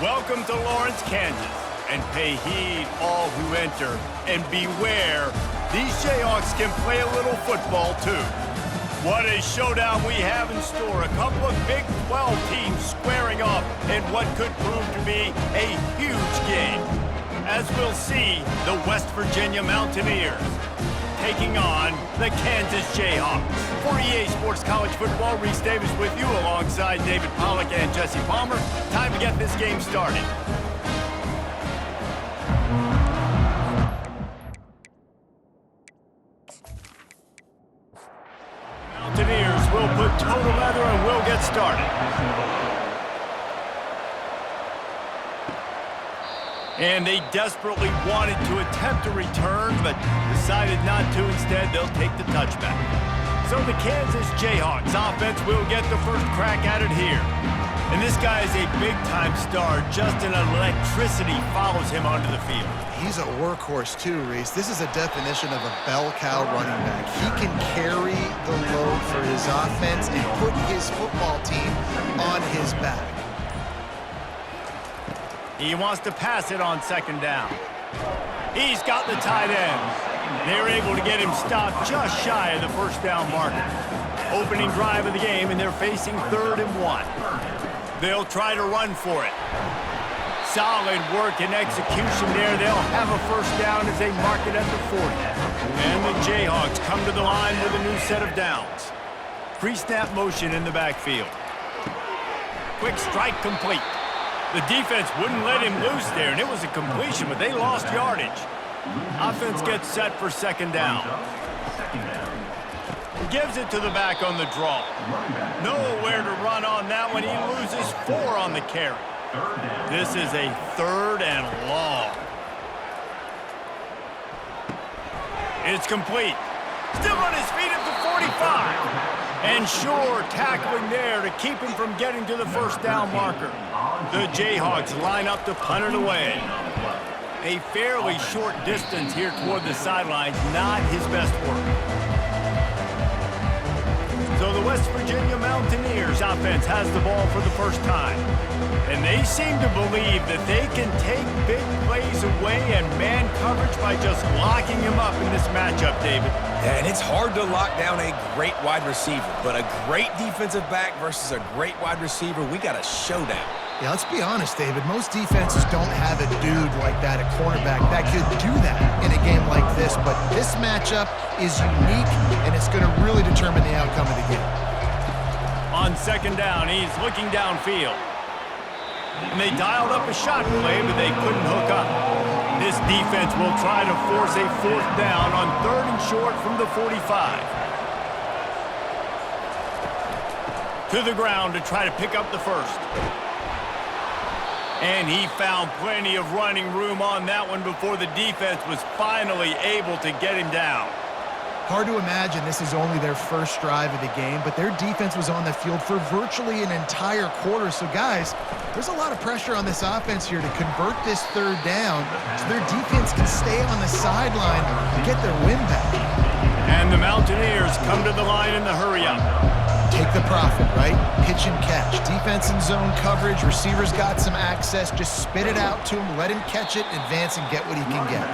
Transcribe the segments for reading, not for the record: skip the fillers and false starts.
Welcome to Lawrence, Kansas, and pay heed all who enter, and beware, these Jayhawks can play a little football too. What a showdown we have in store. A couple of Big 12 teams squaring off in what could prove to be a huge game. As we'll see, the West Virginia Mountaineers taking on the Kansas Jayhawks. For EA Sports College Football, Reese Davis with you alongside David Pollack and Jesse Palmer. Time to get this game started. Mountaineers will put total leather and we'll get started. And they desperately wanted to attempt a return, but decided not to. Instead, they'll take the touchback. So the Kansas Jayhawks offense will get the first crack at it here. And this guy is a big-time star. Just an electricity follows him onto the field. He's a workhorse too, Reese. This is a definition of a bell cow running back. He can carry the load for his offense and put his football team on his back. He wants to pass it on second down. He's got the tight end. They're able to get him stopped just shy of the first down marker. Opening drive of the game, and they're facing 3rd and 1. They'll try to run for it. Solid work and execution there. They'll have a first down as they mark it at the 40. And the Jayhawks come to the line with a new set of downs. Pre-snap motion in the backfield. Quick strike complete. The defense wouldn't let him loose there, and it was a completion, but they lost yardage. Offense gets set for second down. Gives it to the back on the draw. Nowhere to run on that one. He loses 4 on the carry. This is a 3rd and long. It's complete. Still on his feet at the 45. And sure, tackling there to keep him from getting to the first down marker. The Jayhawks line up to punt it away. A fairly short distance here toward the sidelines, not his best work. So the West Virginia Mountaineers offense has the ball for the first time. And they seem to believe that they can take big plays away and man coverage by just locking him up in this matchup, David. Yeah, and it's hard to lock down a great wide receiver, but a great defensive back versus a great wide receiver, we got a showdown. Yeah, let's be honest, David. Most defenses don't have a dude like that, a cornerback, that could do that in a game like this. But this matchup is unique, and it's going to really determine the outcome of the game. On second down, he's looking downfield. And they dialed up a shot play, but they couldn't hook up. This defense will try to force a 4th down on 3rd and short from the 45. To the ground to try to pick up the first. And he found plenty of running room on that one before the defense was finally able to get him down. Hard to imagine this is only their first drive of the game, but their defense was on the field for virtually an entire quarter. So, guys, there's a lot of pressure on this offense here to convert this 3rd down so their defense can stay on the sideline and get their win back. And the Mountaineers come to the line in the hurry-up. Take the profit, right? Pitch and catch. Defense in zone coverage. Receivers got some access. Just spit it out to him. Let him catch it, advance, and get what he can get.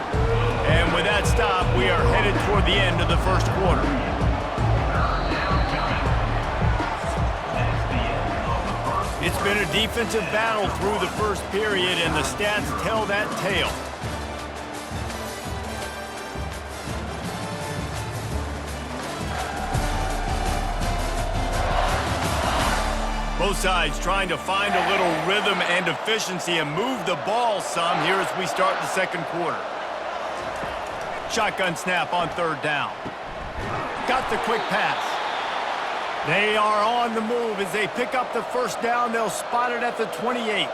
And with that stop, we are headed toward the end of the first quarter. It's been a defensive battle through the first period, and the stats tell that tale. Both sides trying to find a little rhythm and efficiency and move the ball some here as we start the second quarter. Shotgun snap on 3rd down. Got the quick pass. They are on the move as they pick up the first down. They'll spot it at the 28.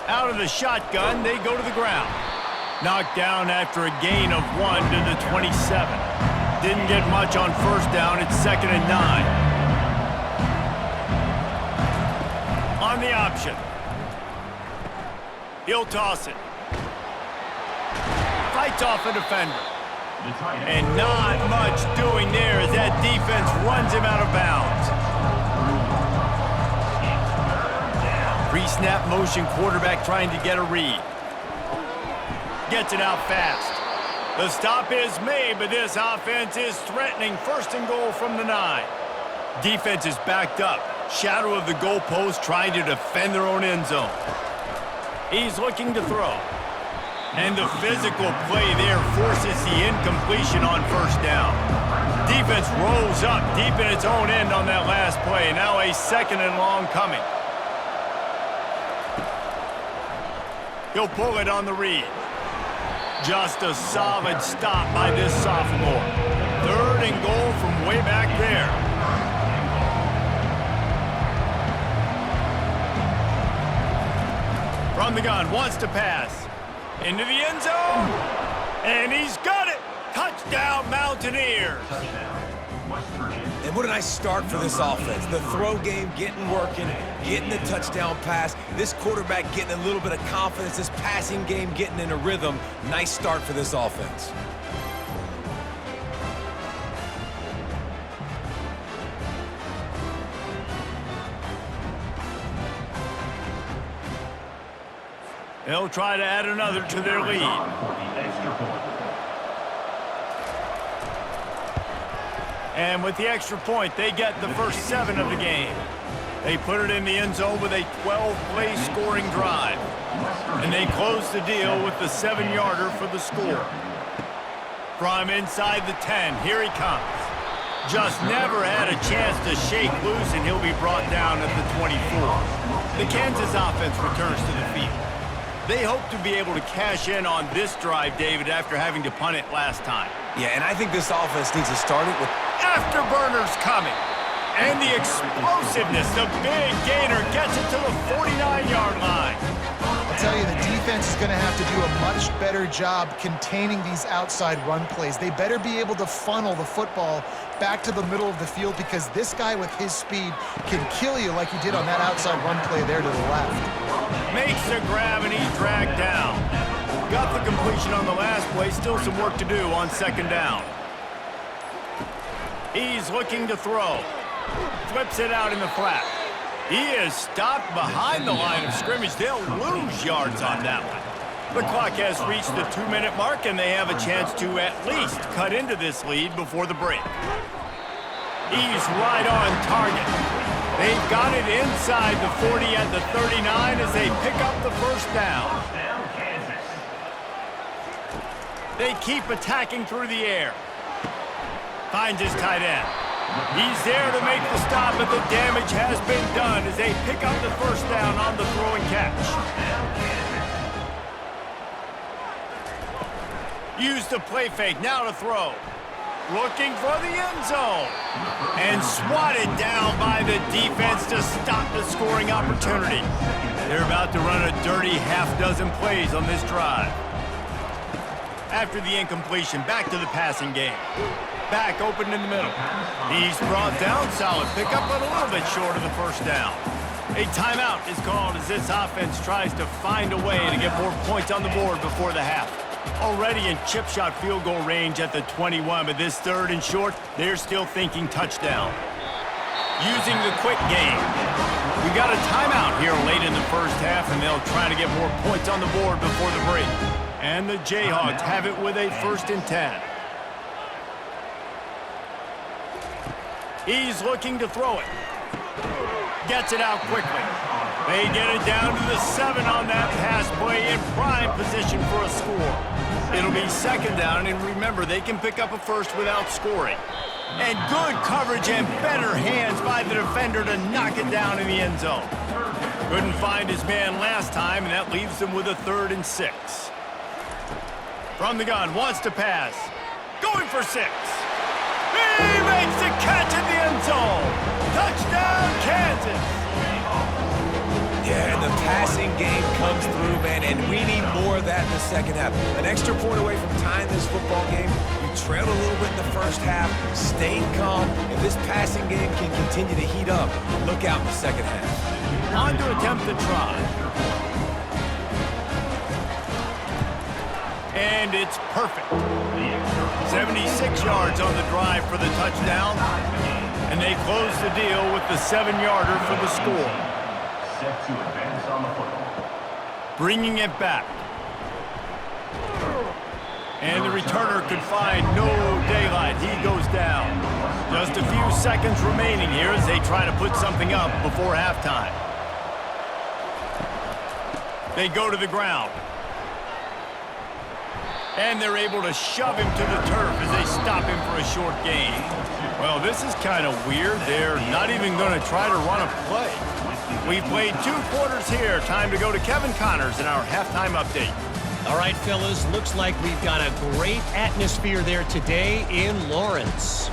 Out of the shotgun, they go to the ground. Knocked down after a gain of 1 to the 27. Didn't get much on first down. It's 2nd and 9. On the option. He'll toss it. Fights off a defender. And not much doing there as that defense runs him out of bounds. Pre-snap motion quarterback trying to get a read. Gets it out fast. The stop is made, but this offense is threatening. First and goal from the 9. Defense is backed up. Shadow of the goalpost trying to defend their own end zone. He's looking to throw. And the physical play there forces the incompletion on first down. Defense rolls up deep in its own end on that last play. Now a second and long coming. He'll pull it on the read. Just a solid stop by this sophomore. Third and goal from way back there. From the gun, wants to pass. Into the end zone. And he's got it. Touchdown, Mountaineers. And what a nice start for this offense. The throw game getting working, getting the touchdown pass. This quarterback getting a little bit of confidence. This passing game getting in a rhythm. Nice start for this offense. They'll try to add another to their lead. And with the extra point, they get the first 7 of the game. They put it in the end zone with a 12-play scoring drive. And they close the deal with the 7-yarder for the score. From inside the 10, here he comes. Just never had a chance to shake loose, and he'll be brought down at the 24. The Kansas offense returns to the field. They hope to be able to cash in on this drive, David, after having to punt it last time. Yeah, and I think this offense needs to start it with afterburners coming. And the explosiveness, the big gainer gets it to the 49-yard line. I'll tell you, the defense is going to have to do a much better job containing these outside run plays. They better be able to funnel the football back to the middle of the field, because this guy with his speed can kill you like he did on that outside run play there to the left. Makes a grab and he's dragged down. Got the completion on the last play. Still some work to do on second down. He's looking to throw. Flips it out in the flat. He is stopped behind the line of scrimmage. They'll lose yards on that one. The clock has reached the 2-minute mark, and they have a chance to at least cut into this lead before the break. He's right on target. They've got it inside the 40 at the 39 as they pick up the first down. They keep attacking through the air. Finds his tight end. He's there to make the stop, but the damage has been done as they pick up the first down on the throw and catch. Use the play fake, now to throw. Looking for the end zone. And swatted down by the defense to stop the scoring opportunity. They're about to run a dirty half-dozen plays on this drive. After the incompletion, back to the passing game. Back open in the middle. He's brought down, solid pickup, but a little bit short of the first down. A timeout is called as this offense tries to find a way to get more points on the board before the half. Already in chip shot field goal range at the 21, but this third and short, they're still thinking touchdown. Using the quick game. We got a timeout here late in the first half, and they'll try to get more points on the board before the break. And the Jayhawks have it with a 1st and 10. He's looking to throw it. Gets it out quickly. They get it down to the 7 on that pass play in prime position for a score. It'll be second down, and remember, they can pick up a first without scoring. And good coverage and better hands by the defender to knock it down in the end zone. Couldn't find his man last time, and that leaves them with a 3rd and 6. From the gun, wants to pass. Going for 6. He makes the catch in the end zone. Touchdown, Kansas. Yeah, and the passing game comes through, man, and we need more of that in the second half. An extra point away from tying this football game. You trailed a little bit in the first half, stayed calm. If this passing game can continue to heat up, look out in the second half. On to attempt the try. And it's perfect. 76 yards on the drive for the touchdown, and they close the deal with the 7-yarder for the score. Set to advance on the football. Bringing it back. And the returner could find no daylight. He goes down. Just a few seconds remaining here as they try to put something up before halftime. They go to the ground. And they're able to shove him to the turf as they stop him for a short gain. Well, this is kind of weird. They're not even going to try to run a play. We've played 2 quarters here. Time to go to Kevin Connors in our halftime update. All right, fellas, looks like we've got a great atmosphere there today in Lawrence.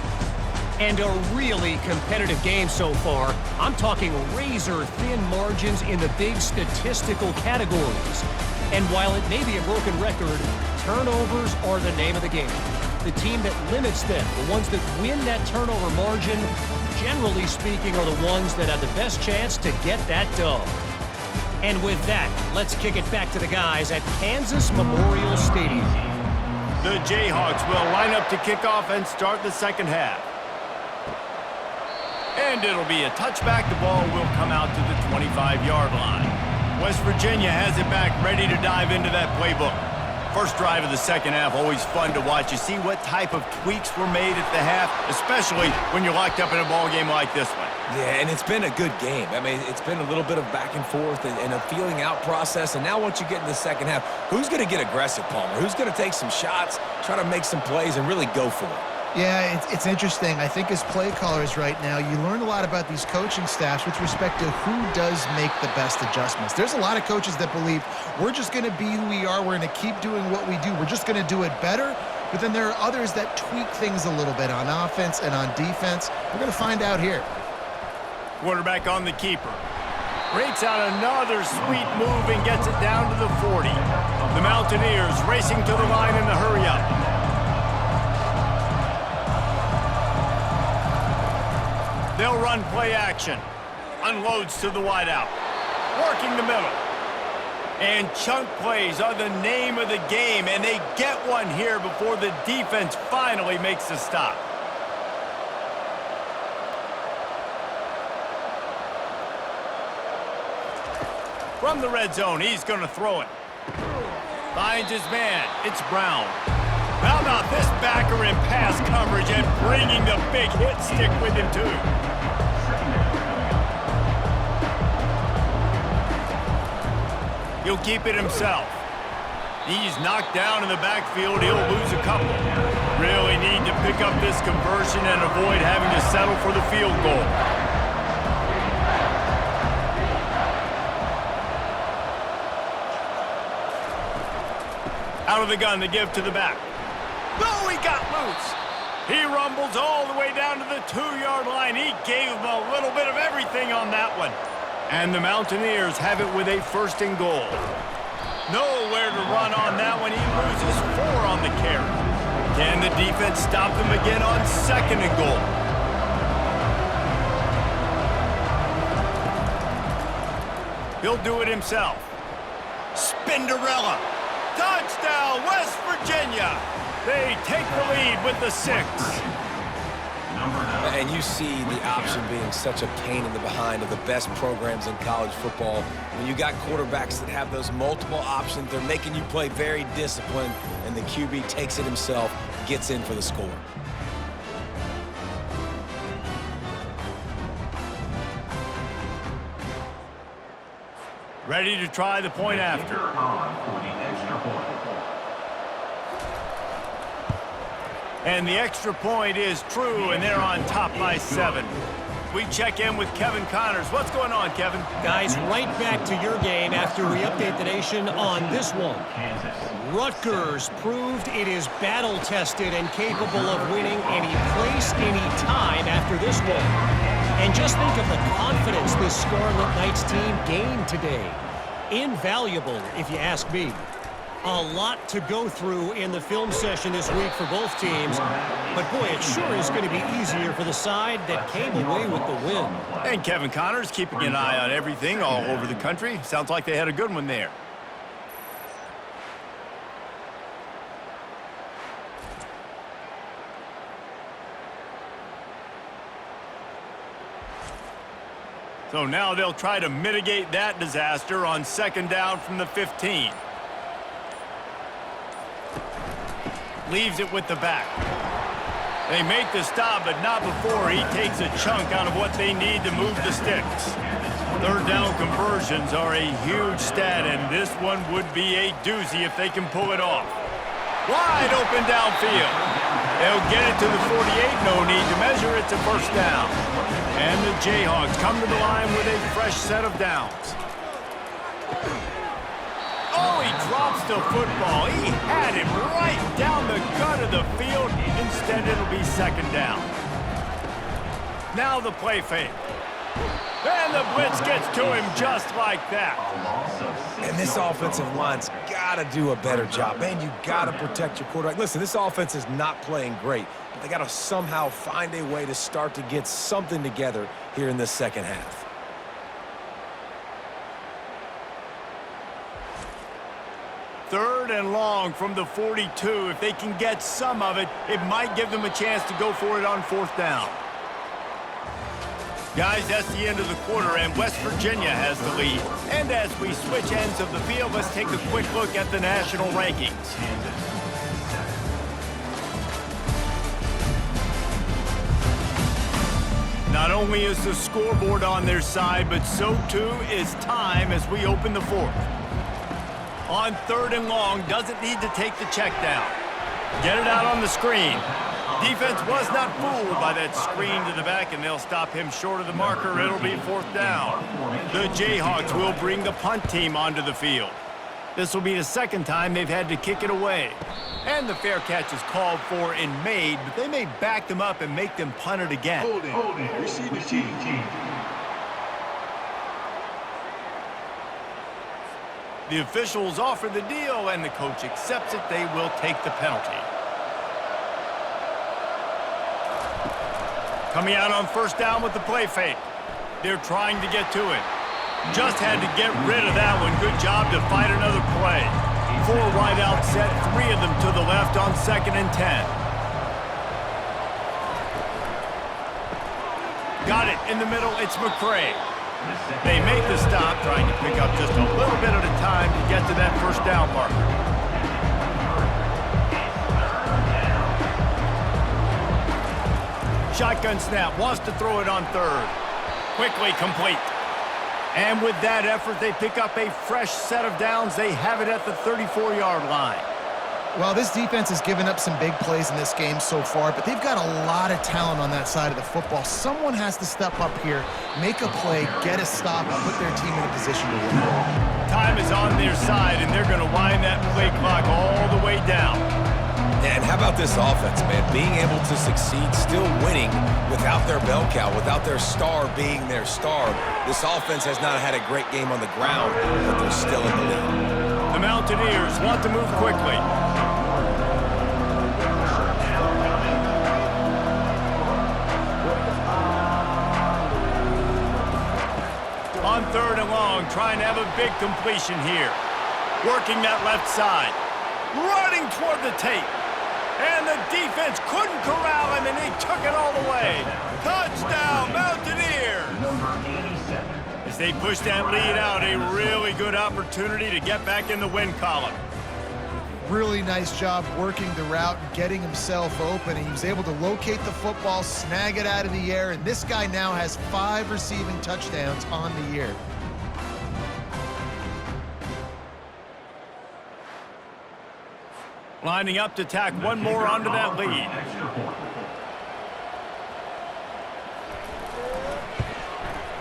And a really competitive game so far. I'm talking razor-thin margins in the big statistical categories. And while it may be a broken record, turnovers are the name of the game. The team that limits them, the ones that win that turnover margin, generally speaking, are the ones that have the best chance to get that dub. And with that, let's kick it back to the guys at Kansas Memorial Stadium. The Jayhawks will line up to kick off and start the second half. And it'll be a touchback. The ball will come out to the 25-yard line. West Virginia has it back, ready to dive into that playbook. First drive of the second half, always fun to watch. You see what type of tweaks were made at the half, especially when you're locked up in a ball game like this one. Yeah, and it's been a good game. I mean, it's been a little bit of back and forth and a feeling out process. And now once you get in the second half, who's going to get aggressive, Palmer? Who's going to take some shots, try to make some plays, and really go for it? Yeah, it's interesting. I think as play callers right now, you learn a lot about these coaching staffs with respect to who does make the best adjustments. There's a lot of coaches that believe we're just going to be who we are. We're going to keep doing what we do. We're just going to do it better. But then there are others that tweak things a little bit on offense and on defense. We're going to find out here. Quarterback on the keeper. Breaks out another sweet move and gets it down to the 40. The Mountaineers racing to the line in the hurry-up. They'll run play action. Unloads to the wideout. Working the middle. And chunk plays are the name of the game, and they get one here before the defense finally makes the stop. From the red zone, he's going to throw it. Finds his man. It's Brown. How about this backer in pass coverage and bringing the big hit stick with him, too? He'll keep it himself. He's knocked down in the backfield. He'll lose a couple. Really need to pick up this conversion and avoid having to settle for the field goal. Out of the gun to give to the back. Oh, he got loose. He rumbles all the way down to the 2-yard line. He gave him a little bit of everything on that one. And the Mountaineers have it with a 1st and goal. Nowhere to run on that one. He loses 4 on the carry. Can the defense stop him again on 2nd and goal? He'll do it himself. Spinderella. Touchdown, West Virginia. They take the lead with the 6. And you see the option being such a pain in the behind of the best programs in college football. When you got quarterbacks that have those multiple options, they're making you play very disciplined, and the QB takes it himself, gets in for the score. Ready to try the point after. And the extra point is true, and they're on top by 7. We check in with Kevin Connors. What's going on, Kevin? Guys, right back to your game after we update the nation on this one. Rutgers proved it is battle-tested and capable of winning any place, any time after this one. And just think of the confidence this Scarlet Knights team gained today. Invaluable, if you ask me. A lot to go through in the film session this week for both teams. But, boy, it sure is going to be easier for the side that came away with the win. And Kevin Connors keeping an eye on everything all over the country. Sounds like they had a good one there. So now they'll try to mitigate that disaster on second down from the 15. Leaves it with the back. They make the stop, but not before he takes a chunk out of what they need to move the sticks. Third down conversions are a huge stat, and this one would be a doozy if they can pull it off. Wide open downfield. They'll get it to the 48, no need to measure, it's a first down. And the Jayhawks come to the line with a fresh set of downs. Oh, he drops the football. He had him right down the gut of the field. Instead, it'll be second down. Now the play fake. And the blitz gets to him just like that. And this offensive line's got to do a better job. Man, you got to protect your quarterback. Listen, this offense is not playing great, but they got to somehow find a way to start to get something together here in the second half. Third and long from the 42. If they can get some of it, it might give them a chance to go for it on fourth down. Guys, that's the end of the quarter, and West Virginia has the lead. And as we switch ends of the field, let's take a quick look at the national rankings. Not only is the scoreboard on their side, but so too is time as we open the fourth. On third and long, doesn't need to take the check down. Get it out on the screen. Defense was not fooled by that screen to the back, and they'll stop him short of the marker. It'll be fourth down. The Jayhawks will bring the punt team onto the field. This will be the second time they've had to kick it away. And the fair catch is called for and made, but they may back them up and make them punt it again. Holding. Receive the team. The officials offer the deal, and the coach accepts it. They will take the penalty. Coming out on first down with the play fake. They're trying to get to it. Just had to get rid of that one. Good job to fight another play. 4 wide out set, 3 of them to the left on 2nd and 10. Got it in the middle. It's McCray. They make the stop, trying to pick up just a little bit at a time to get to that first down marker. Shotgun snap, wants to throw it on third. Quickly complete. And with that effort, they pick up a fresh set of downs. They have it at the 34-yard line. Well, this defense has given up some big plays in this game so far, but they've got a lot of talent on that side of the football. Someone has to step up here, make a play, get a stop, and put their team in a position to win. Time is on their side, and they're going to wind that play clock all the way down. And how about this offense, man? Being able to succeed, still winning without their bell cow, without their star being their star. This offense has not had a great game on the ground, but they're still in the lead. The Mountaineers want to move quickly. On third and long, trying to have a big completion here. Working that left side. Running toward the tape. And the defense couldn't corral him, and he took it all the way. Touchdown, Mountaineers! As they push that lead out, a really good opportunity to get back in the win column. Really nice job working the route and getting himself open. And he was able to locate the football, snag it out of the air, and this guy now has 5 receiving touchdowns on the year. Lining up to tack one more onto that lead.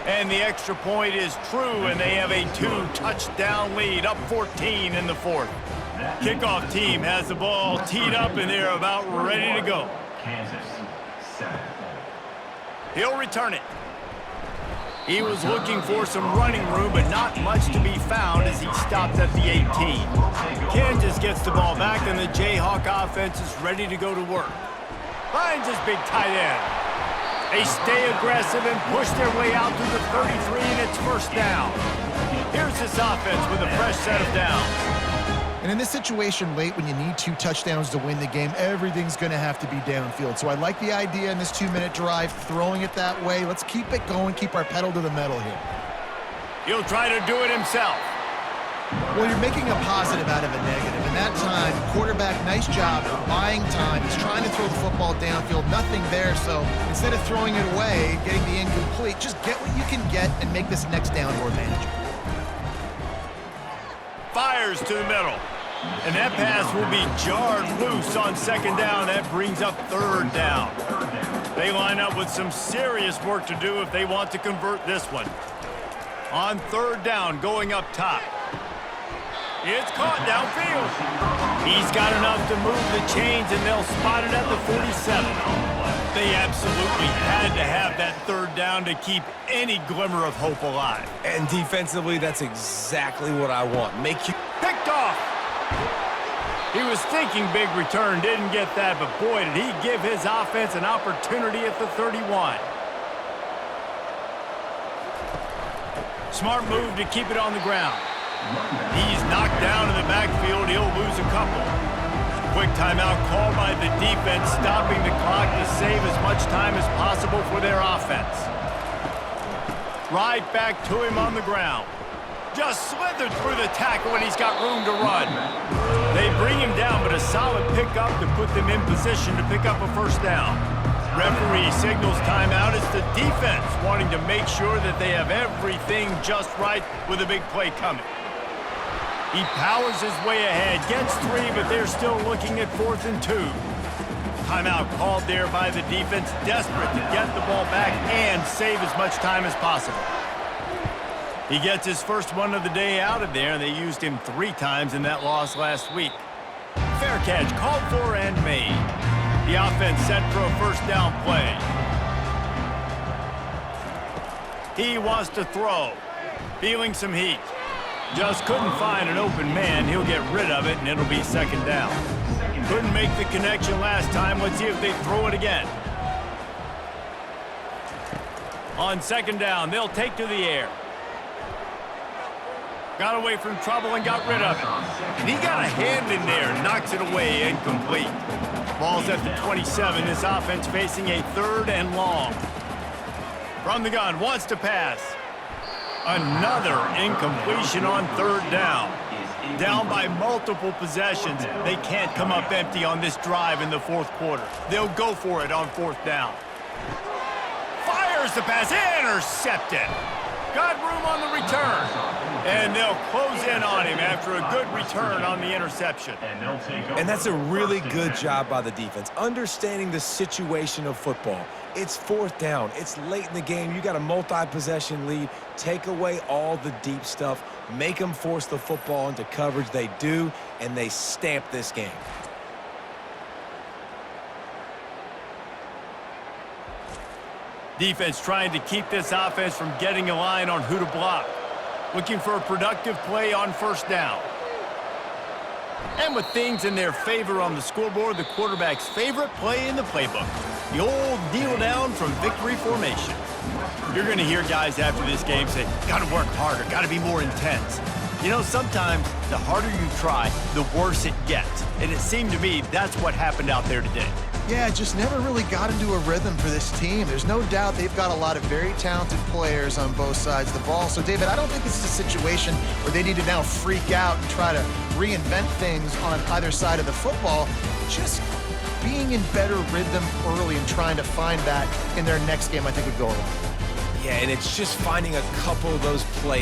And the extra point is true, and they have a 2-touchdown lead, up 14 in the fourth. Kickoff team has the ball teed up, and they're about ready to go. Kansas, 7. He'll return it. He was looking for some running room, but not much to be found as he stopped at the 18. Kansas gets the ball back, and the Jayhawk offense is ready to go to work. Finds his big tight end. They stay aggressive and push their way out to the 33, and it's first down. Here's this offense with a fresh set of downs. And in this situation late when you need 2 touchdowns to win the game, everything's going to have to be downfield. So I like the idea in this 2-minute drive, throwing it that way. Let's keep it going, keep our pedal to the metal here. He'll try to do it himself. Well, you're making a positive out of a negative. In that time, quarterback, nice job buying time. He's trying to throw the football downfield, nothing there. So instead of throwing it away, getting the incomplete, just get what you can get and make this next down more manageable. Fires to the middle. And that pass will be jarred loose on 2nd down. That brings up 3rd down. They line up with some serious work to do if they want to convert this one. On 3rd down, going up top. It's caught downfield. He's got enough to move the chains, and they'll spot it at the 47. They absolutely had to have that 3rd down to keep any glimmer of hope alive. And defensively, that's exactly what I want. Make you Picked off. He was thinking big return, didn't get that, but boy, did he give his offense an opportunity at the 31. Smart move to keep it on the ground. He's knocked down in the backfield. He'll lose a couple. Quick timeout called by the defense, stopping the clock to save as much time as possible for their offense. Right back to him on the ground. Just slithered through the tackle and he's got room to run. They bring him down, but a solid pickup to put them in position to pick up a 1st down. Referee signals timeout. It's the defense wanting to make sure that they have everything just right with a big play coming. He powers his way ahead, gets 3, but they're still looking at 4th and 2. Timeout called there by the defense, desperate to get the ball back and save as much time as possible. He gets his first one of the day out of there, and they used him 3 times in that loss last week. Fair catch called for and made. The offense set for a 1st down play. He wants to throw. Feeling some heat. Just couldn't find an open man. He'll get rid of it, and it'll be 2nd down. Couldn't make the connection last time. Let's see if they throw it again. On 2nd down, they'll take to the air. Got away from trouble and got rid of it. And he got a hand in there, knocks it away, incomplete. Ball's at the 27. This offense facing a 3rd and long. From the gun, wants to pass. Another incompletion on 3rd down. Down by multiple possessions. They can't come up empty on this drive in the 4th quarter. They'll go for it on 4th down. Fires the pass, intercepted. Got room on the return. And they'll close in on him after a good return on the interception. And that's a really good job by the defense, understanding the situation of football. It's 4th down. It's late in the game. You got a multi-possession lead. Take away all the deep stuff. Make them force the football into coverage. They do, and they stamp this game. Defense trying to keep this offense from getting a line on who to block. Looking for a productive play on 1st down. And with things in their favor on the scoreboard, the quarterback's favorite play in the playbook. The old kneel down from victory formation. You're going to hear guys after this game say, got to work harder, got to be more intense. You know, sometimes the harder you try, the worse it gets. And it seemed to me that's what happened out there today. Yeah, just never really got into a rhythm for this team. There's no doubt they've got a lot of very talented players on both sides of the ball. So, David, I don't think this is a situation where they need to now freak out and try to reinvent things on either side of the football. Just being in better rhythm early and trying to find that in their next game, I think would go a long way. Yeah, and it's just finding a couple of those plays